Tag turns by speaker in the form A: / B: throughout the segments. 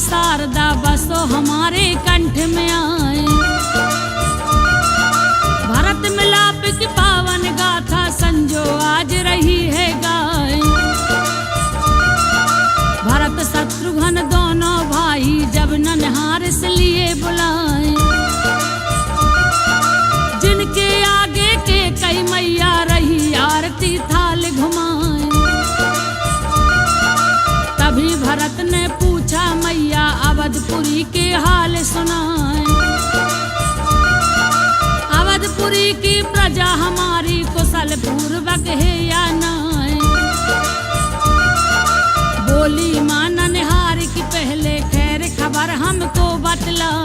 A: शारदा बसो हमारे कंठ में आए। भरत मिलाप की पावन गाथा संजो आज रही है गाय। भरत शत्रुघ्न दोनों भाई जब ननहार से लिए बुलाए। जिनके आगे के कई मैया रही आरती थाल घुमाए। तभी भरत ने पूछा मैया अवधपुरी के हाल सुनाए। अवधपुरी की प्रजा हमारी कुशल पूर्वक है या नाय। बोली मां ननिहार की पहले खैर खबर हमको बतलाए।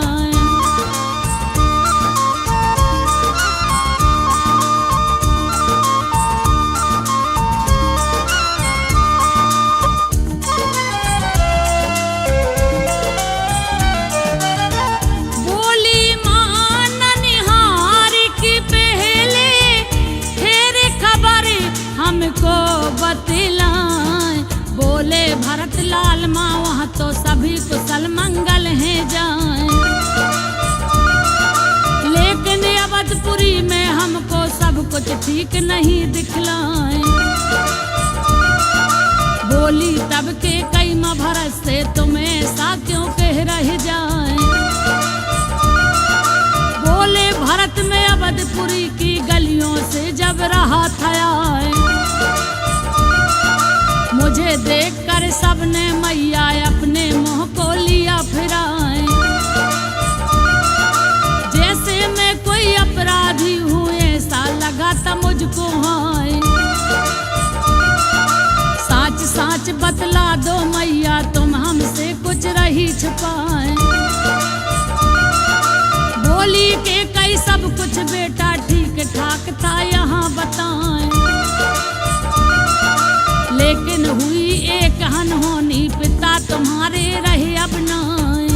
A: हमको बतलाएं। बोले भरत लाल माँ वहाँ तो सभी कुशल मंगल हैं जाएं। लेकिन अवधपुरी में हमको सब कुछ ठीक नहीं दिखलाएं। बोली तब के कई माँ भरत से तुम ऐसा क्यों कह रह जाएं। बोले भरत में अवधपुरी की गलियों से जब रहा था आए। मुझे देखकर सबने मैया अपने मुंह को लिया फिराए। जैसे मैं कोई अपराधी हूँ ऐसा लगा था मुझको हाय। साच साच बतला दो मैया तुम हमसे कुछ रही छुपाए। बोली के कई सब कुछ बेटा ठीक ठाक था यहाँ बताएं। लेकिन हुई एक अनहोनी पिता तुम्हारे रहे अब नाय।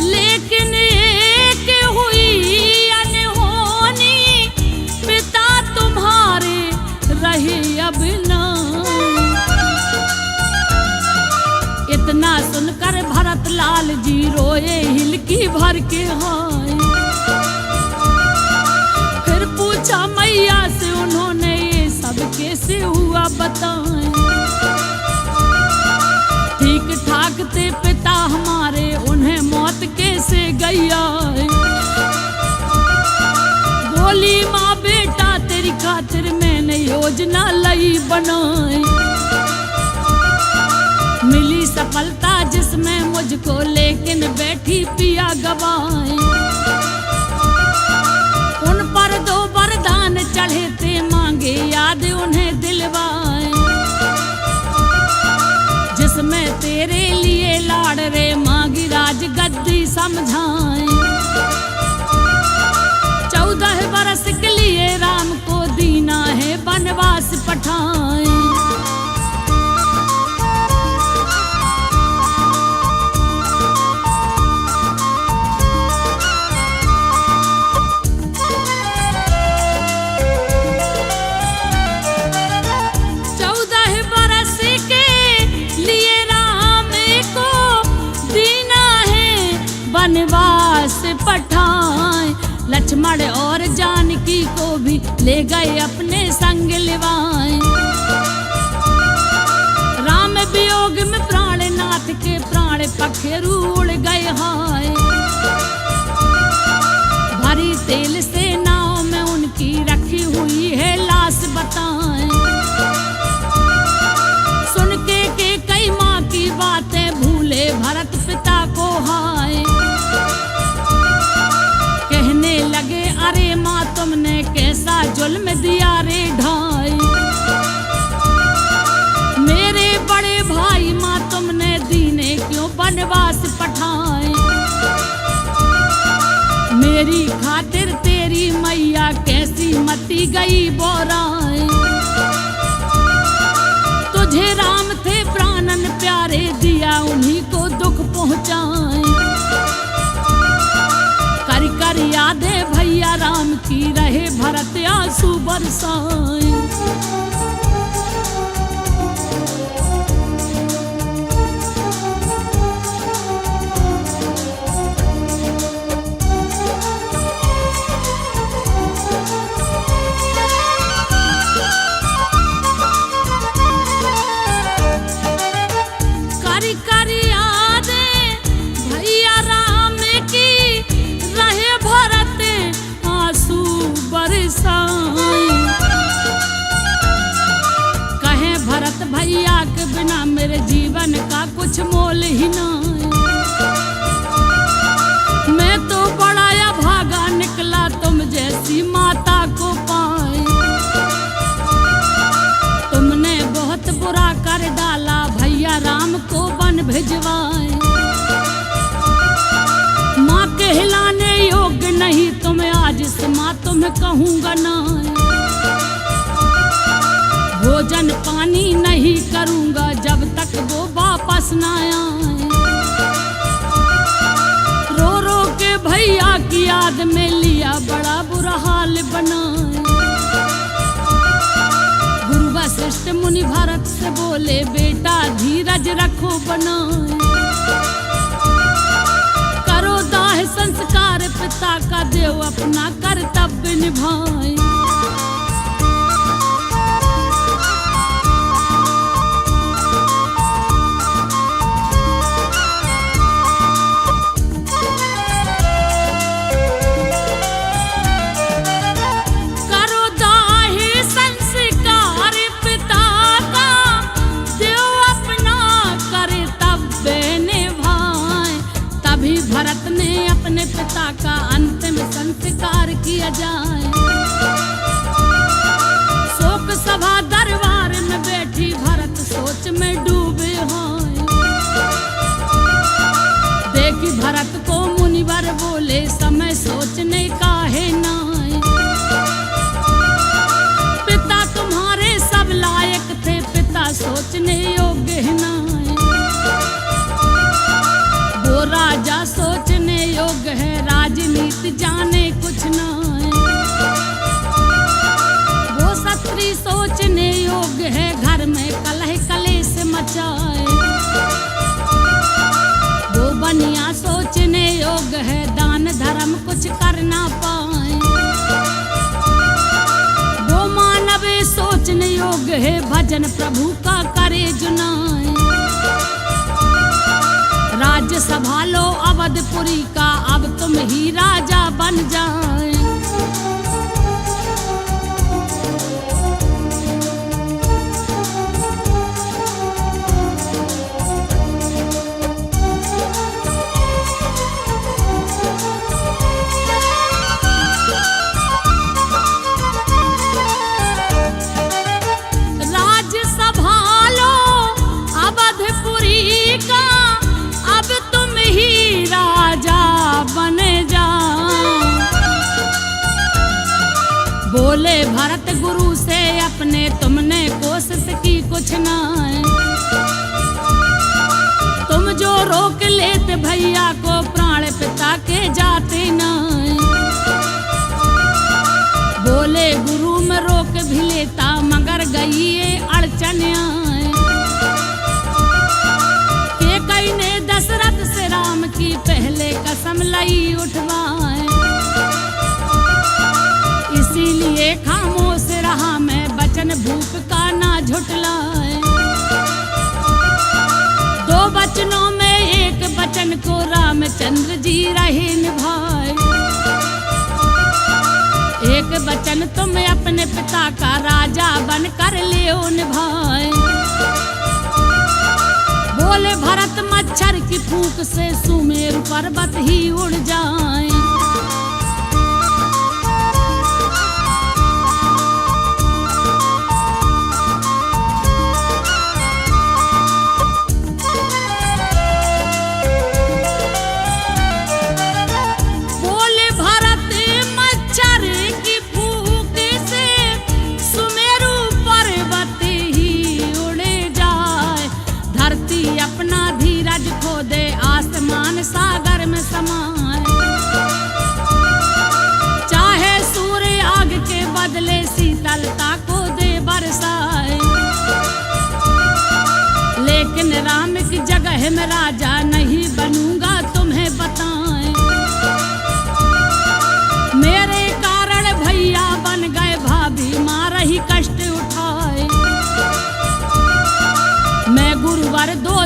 A: लेकिन एक हुई अनहोनी पिता तुम्हारे रहे अब नाय। इतना सुनकर भरत लाल जी रोए हिलकी भर के हाय। फिर पूछा मैया से उन्होंने ये सब कैसे हुआ बताएं। ठीक ठाक थे पिता हमारे उन्हें मौत कैसे गई आए। बोली माँ बेटा तेरी खातिर मैंने योजना लई बनाई। मिली सफलता जिसमें मुझको लेकिन बैठी पिया गवाए। उन पर दो वरदान चढ़े थे मांगे याद उन्हें दिलवाए। जिसमें तेरे लिए लाड़ रे मांगी राज गद्दी समझाए। 14 बरस के लिए राम को दीना है वनवास पठाए। वनवास पठाए। लक्ष्मण और जानकी को भी ले गए अपने संग लिवाए। राम वियोग में प्राणनाथ के प्राण पखेरु उड़ गए हाय। भरी तेल से नाव में उनकी रखी हुई है लाश बताएं। सुन के कई माँ की बातें भूले भरत पिता को हाय। कहने लगे अरे माँ तुमने कैसा जुल्म दिया रे ढाई। मेरे बड़े भाई माँ तुमने दीने क्यों वनवास पठाए। मेरी खातिर तेरी मैया कैसी मती गई बोराए। तुझ मुझे राम थे प्राणन प्यारे, दिया उन्हीं को दुख पहुँचाए। कर कर यादें भैया राम की, रहे भरत आंसू बरसाए। कहे भरत भैया के बिना मेरे जीवन का कुछ मोल ही नहीं। मैं तो बड़ा या भागा निकला, तुम जैसी माता को पाए। तुमने बहुत बुरा कर डाला, भैया राम को वन भिजवाए। माँ कहलाने योग्य नहीं तुम, आज से माँ तुम्हें कहूँगा ना। भोजन पानी नहीं करूँगा जब तक वो वापस ना आए। रो रो के भैया की याद में लिया बड़ा बुरा हाल बनाए। गुरु वशिष्ठ मुनि भरत से बोले, बेटा धीरज रखो बनाए। करो दाह संस्कार पिता का, देव अपना कर्तव्य निभाए। करो दाह संस्कार पिता का, देव अपना कर्तव्य निभाए। तभी भरत ने अपने पिता का अंतिम संस्कार किया जाए। शोक सभा दरबार में बैठी भरत सोच में डूबे हैं। देखी भरत को मुनिवर बोले, समय सोचने का है नाय। पिता तुम्हारे सब लायक थे, पिता सोचने योग्य है नाय। वो राजा सोचने योग्य है, राजनीति जाने कुछ नहीं। वो क्षत्रिय सोचने योग्य है, घर में कलह कलेश मचाए। वो बनिया सोचने योग्य है, दान धर्म कुछ कर ना पाए। वो मानव सोचने योग्य है, भजन प्रभु का करे जुनाए। राज्य संभालो अवधपुरी का, अब तुम ही राजा बन जाए। राज्य संभालो अवधपुरी का, अब तुम ही राजा बन जाओ। बोले भरत गुरु से अपने, तुमने कोशिश की कुछ ना। तुम जो रोक लेते भैया को, प्राण पिता के जाते ना। बोले गुरु में रोक भी लेता, मगर गई ये अड़चन आए। के कई ने दशरथ से राम की पहले कसम लई उठवाए। इसीलिए खामोश रहा मैं, वचन भूप का ना झुटलाए। दो वचनों में एक वचन को रामचंद्र जी रहे निभाए। एक वचन तुम अपने पिता का, राजा बन कर ले निभाए। बोले भरत मच्छर की फूंक से सुमेरु पर्वत ही उड़ जाए।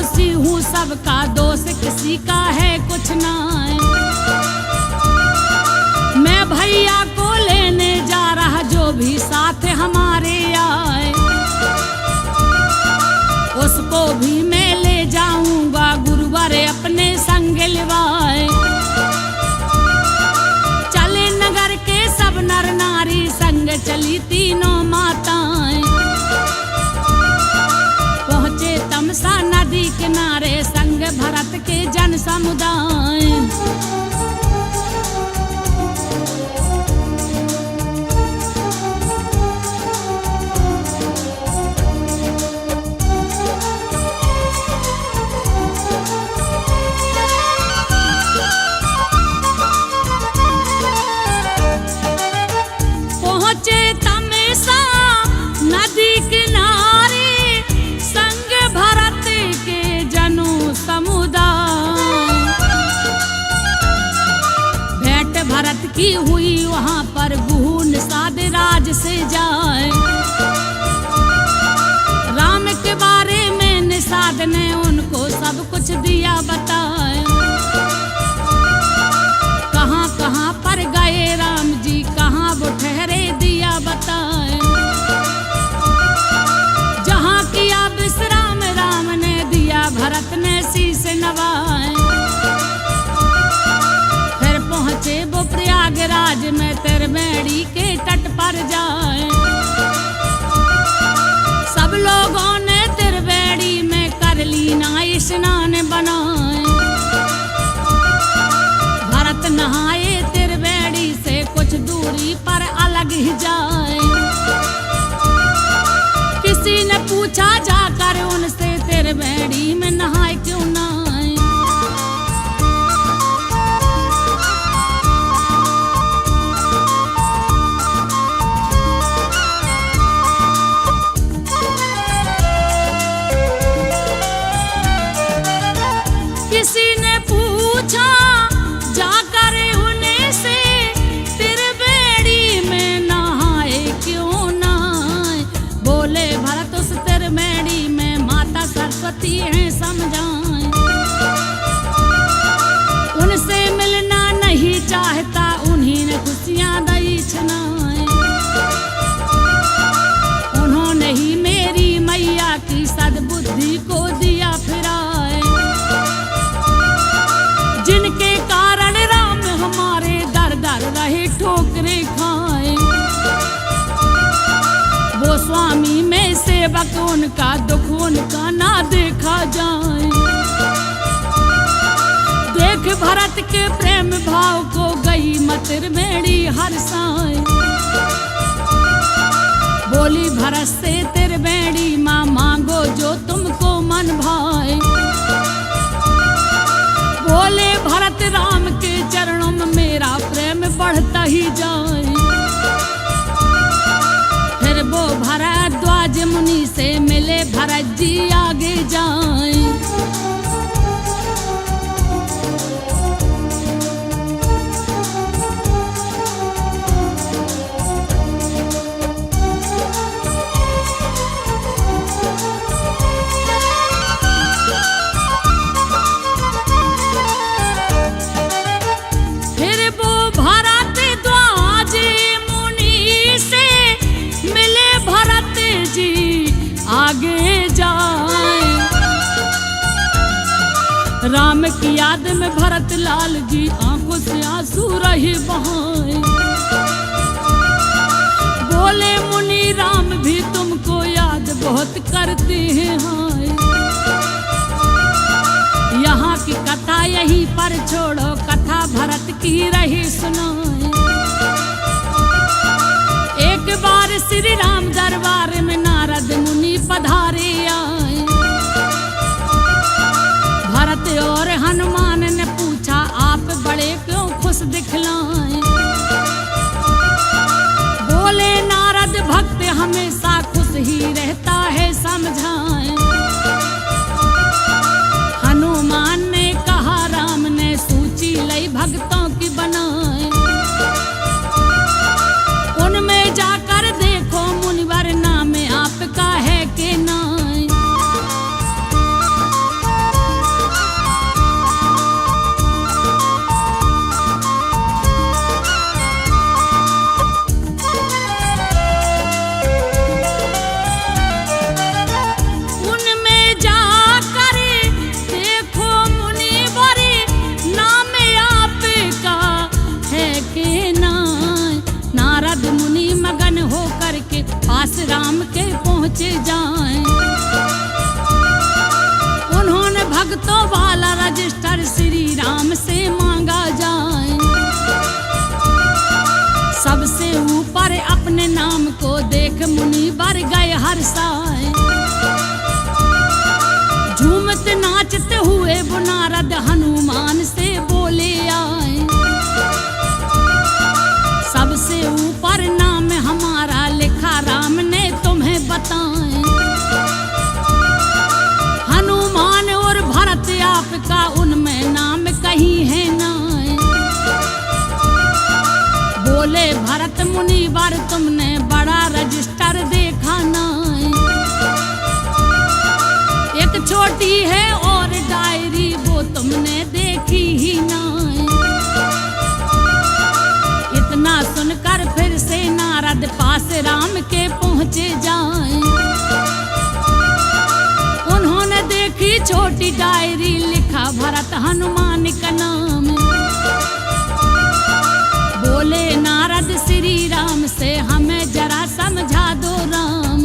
A: दोषी हूँ सबका दोष किसी का है कुछ ना। मैं भैया को लेने जा रहा जो भी साथ हमारे आए, उसको भी मैं ले जाऊंगा गुरुवार अपने संग लिवाए। चले नगर के सब नर नारी संग चली तीनों माताएं, पहुँचे तमसा नदी किनारे संग भरत के जन समुदाय। की हुई वहाँ पर गुहू निषाद राज से जाए। राम के बारे में निषाद ने उनको सब कुछ दिया बताए। कहाँ कहाँ पर गए राम जी कहाँ वो ठहरे दिया बताए। जहाँ किया विश्राम राम ने दिया भरत ने शीश नवाए। पहुँचे वो प्रयागराज में त्रिवेणी के तट पर जाए। सब लोगों ने त्रिवेणी में कर ली ना स्नान बनाए। भरत नहाए त्रिवेणी से कुछ दूरी पर अलग ही जाए। किसी ने पूछा जाकर उनसे त्रिवेणी में नहाए क्यों ना। किसी ने पूछा जाकर उन्हें से त्रिवेणी में नहाए क्यों ना। बोले भरत उस त्रिवेणी में माता सरस्वती हैं समझाएं। उनसे मिलना नहीं चाहता उन्हीं ने खुशियाँ दई छनाए। उन्होंने ही मेरी मैया की सद्बुद्धि को दिया फिराए। जिनके कारण राम हमारे दर दर रहे ठोकरे खाए। वो स्वामी में सेवक उनका दुख उनका ना देखा जाए। देख भरत के प्रेम भाव को गई मत त्रिवेणी हर्षाए। बोली भरत से त्रिवेणी माँ मांगो जो तुमको मन भाए। बोले भरत राम के चरणों में मेरा प्रेम बढ़ता ही जाए। फिर वो भरद्वाज मुनि से मिले भरत जी आगे जाए। आगे जाए राम की याद में भरत लाल जी आंखों से आंसू रहे बहाए। बोले मुनि राम भी तुमको याद बहुत करते हैं हाय। यहाँ की कथा यहीं पर छोड़ो कथा भरत की रही सुनाए। एक बार श्री राम दरबार में नारद मुनि पधारे आए। भरत और हनुमान ने पूछा आप बड़े क्यों खुश दिखलाए। बोले नारद भक्त हमेशा खुश ही रहता है समझाए। हनुमान ने कहा राम ने सूची लई भक्तों की बनाए। उनमें जाकर देखो मुनिवर नाम आपका है कि नाय। पास राम के पहुँचे जाएं। उन्होंने भक्तों वाला रजिस्टर श्री राम से मांगा जाए। सबसे ऊपर अपने नाम को देख मुनि वर गए हर्षाए। झूमते नाचते हुए वो नारद हनुमान से बोले आए। सबसे ऊपर नाम हमारा लिखा राम ने तुम्हें बताए। हनुमान और भरत आपका उनमें नाम कहीं है ना। बोले भरत मुनि वर तुमने बड़ा रजिस्टर देखा ना। एक छोटी है और डायरी वो तुमने देखी ही ना। इतना सुनकर फिर से नारद पास राम के पहुँचे जाए। उन्होंने देखी छोटी डायरी लिखा भरत हनुमान का नाम। बोले नारद श्री राम से हमें जरा समझा दो राम।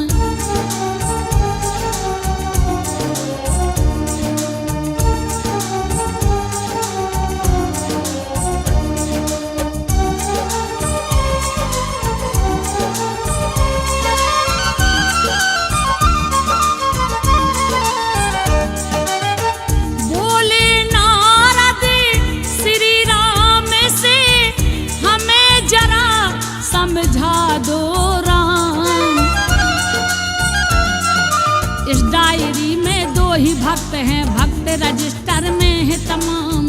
A: समझा दो राम। इस डायरी में दो ही भक्त हैं, भक्त रजिस्टर में है तमाम।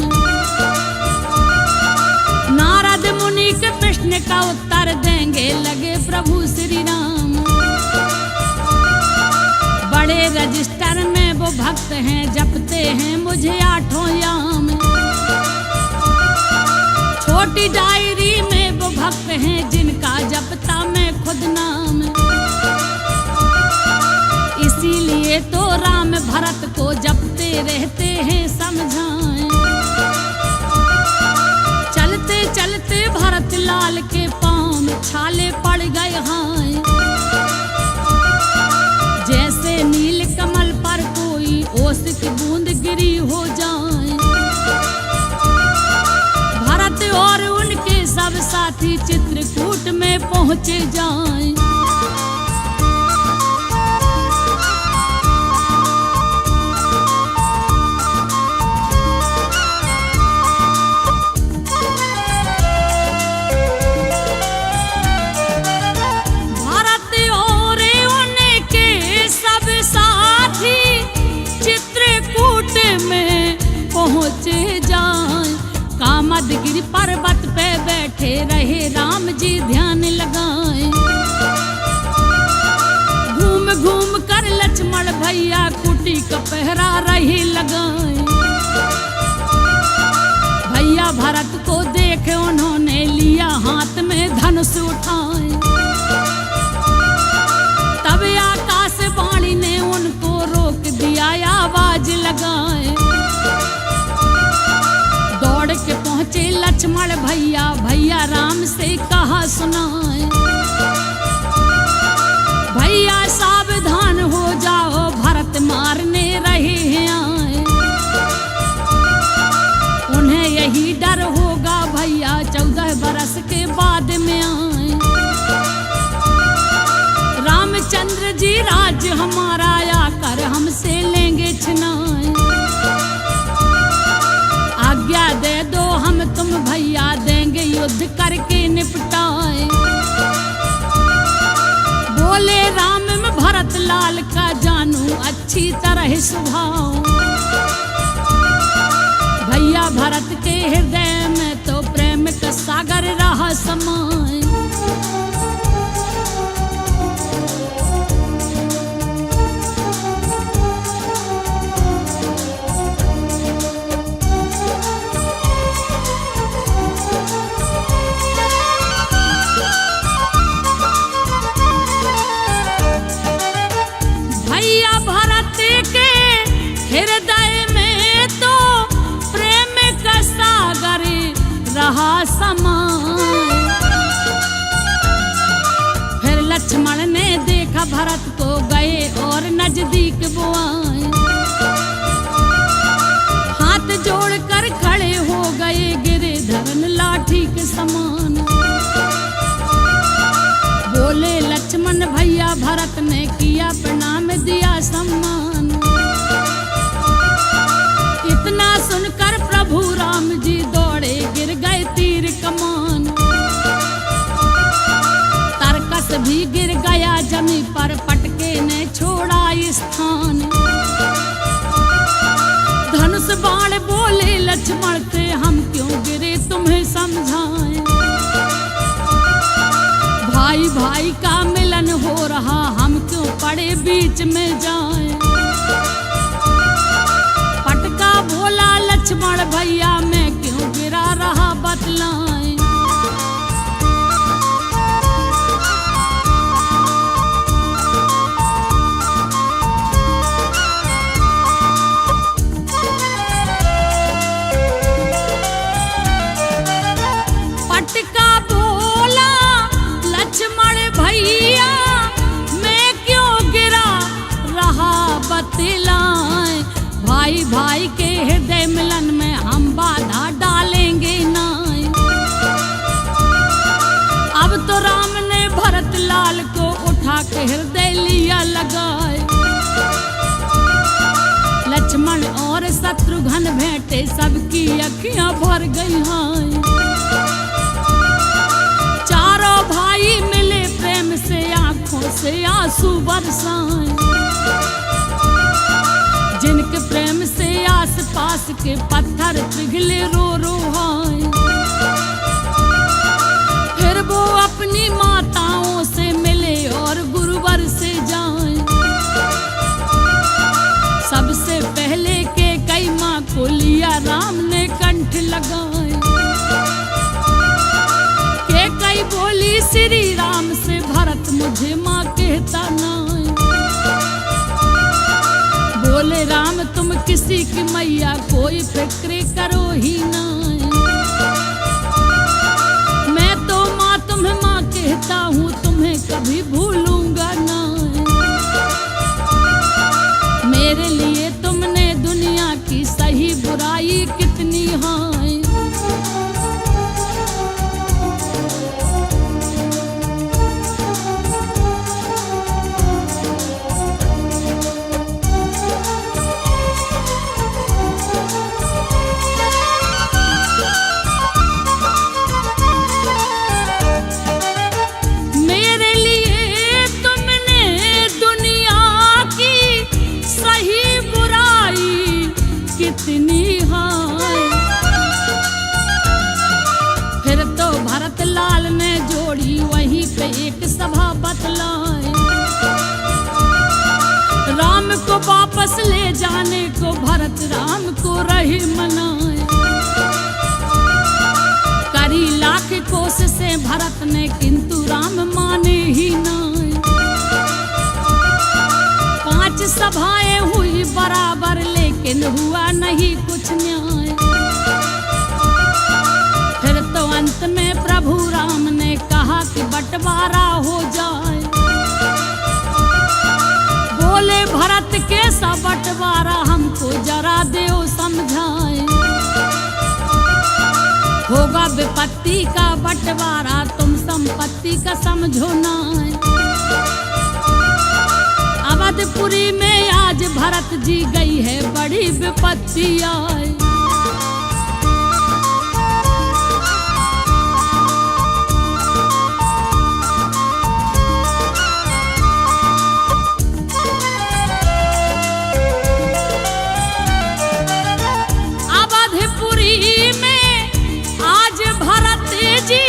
A: नारद मुनि के प्रश्न का उत्तर देंगे लगे प्रभु श्री राम। बड़े रजिस्टर में वो भक्त हैं, जपते हैं मुझे आठों याम। छोटी डायरी में वो भक्त हैं, जिनका जपता मैं खुद नाम। इसीलिए तो राम भरत को जपते रहते हैं समझाएं। चलते चलते भरत लाल के पाँव में छाले पड़ गए हाय। जैसे नील कमल पर कोई ओस की बूंद गिरी हो जाए। भरत और उनके सब साथी चित्रकूट में पहुँचे जाएं। भरत और उनके सब साथी चित्रकूट में पहुँचे जाएं। कामदगिरि पर्वत पे बैठे रहे राम जी ध्यान लगाए। घूम घूम कर लक्ष्मण भैया कुटी का पहरा रही लगाए। भैया भरत को देखे उन्होंने लिया हाथ में धनुष उठाए। तब आकाशवाणी ने उनको रोक दिया आवाज लगाए। दौड़ के पहुँचे लक्ष्मण भैया, भैया राम से कहा सुनाए। भैया सावधान हो जाओ, भरत मारने रहे हैं आए। उन्हें यही डर होगा भैया 14 बरस के बाद में आए। रामचंद्र जी राज हमारा आकर हमसे लेंगे छिनाए। आज्ञा दे दो हम तुम भैया देंगे युद्ध करके निपटाए। बोले राम में भरत लाल का जानू अच्छी तरह स्वभाव। भैया भरत के हृदय में तो प्रेम का सागर रहा समाए। रहा समाए। भरत को गए और नजदीक बुआए। हाथ जोड़कर खड़े हो गए गिरे धरन लाठी के समान। बोले लक्ष्मण भैया भरत ने किया प्रणाम दिया सम्मान। इतना सुनकर प्रभु राम जी दौड़े गिर गए तीर कमान। तरकस भी गिर गया जमी पर पटके ने छोड़ा स्थान। धनुष बाण बोले लक्ष्मण से हम क्यों गिरे तुम्हें समझाएं। भाई भाई का मिलन हो रहा हम क्यों पड़े बीच में जाएं। पटका बोला लक्ष्मण भैया मैं क्यों गिरा रहा बतलाएं। पटका बोला लक्ष्मण भैया मैं क्यों गिरा रहा बतलाएं। भाई भाई के हृदय मिलन में हम बाधा डालेंगे नाय। अब तो राम ने भरत लाल को उठा के हृदय लिया लगाए। लक्ष्मण और शत्रुघ्न भेंटे सबकी अखियां भर गई हैं। चारों भाई मिले प्रेम से आंखों से आंसू बरसाएं। जिनके प्रेम से आस पास के पत्थर पिघले रो रो हैं। फिर वो अपनी माताओं से मिले और गुरुवर से जाएं। सबसे पहले के कई माँ को लिया राम ने कंठ लगाए। के कई बोली श्री राम से भरत मुझे माँ कहता नाय। बोले राम तुम किसी की मैया कोई फिक्र करो ही नाय। मैं तो माँ तुम्हें माँ कहता हूँ तुम्हें कभी भूलूंगा नाय। मेरे लिए तुमने दुनिया की सही बुराई कितनी है। मेरे लिए तुमने दुनिया की सही बुराई कितनी है। फिर तो भरत लाल ने जोड़ी वहीं पे एक सभा बतलाए। राम को वापस ले जाने को भरत राम को रही मनाए। करी लाख कोशिशें भरत ने किंतु राम माने ही नाय। 5 सभाएं हुई बराबर लेकिन हुआ नहीं कुछ न्याय। फिर तो अंत में प्रभु राम ने कहा कि बंटवारा हो जाए। बोले भरत कैसा बंटवारा हमको जरा देओ समझाए। होगा विपत्ति का बंटवारा तुम संपत्ति का समझो नाय। अवधपुरी में आज भरत जी गई है बड़ी विपत्ति आए। अवधपुरी में आज भरत जी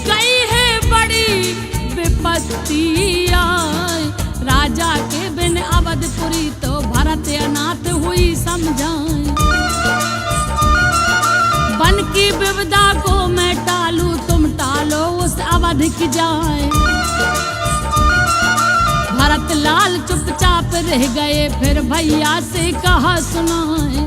A: गई है बड़ी विपत्ति आए। राजा के बिन अवधपुरी तो भरत अनाथ हुई समझाएं। बन की विपदा को मैं टालूं तुम टालो उस अवध की जाए। भरत लाल चुपचाप रह गए फिर भैया से कहा सुनाए।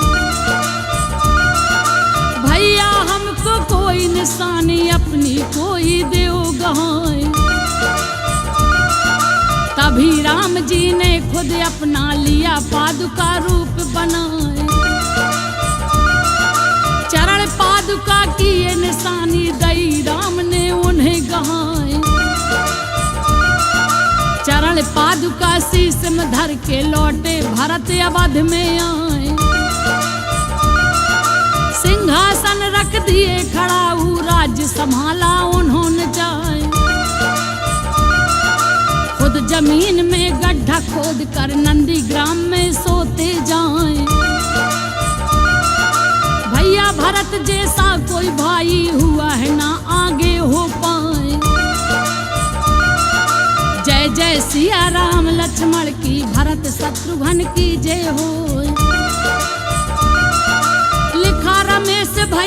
A: भैया हमको कोई निशानी अपनी कोई देओ गहाए। तब कभी राम जी ने खुद अपना लिया पादुका रूप बनाए। चरण पादुका की ये निशानी दई राम ने उन्हें गहाए। चरण पादुका शीश में धर के लौटे भरत अवध में आए। सिंहासन रख दिए खड़ा राज्य संभाला उन्होंने जाए। खुद जमीन में गड्ढा खोद कर नंदी ग्राम में सोते जाएं। भैया भरत जैसा कोई भाई हुआ है ना आगे हो पाए। जय जय सिया राम लक्ष्मण की भरत शत्रुघ्न की जय हो। लिखा रमेश भाई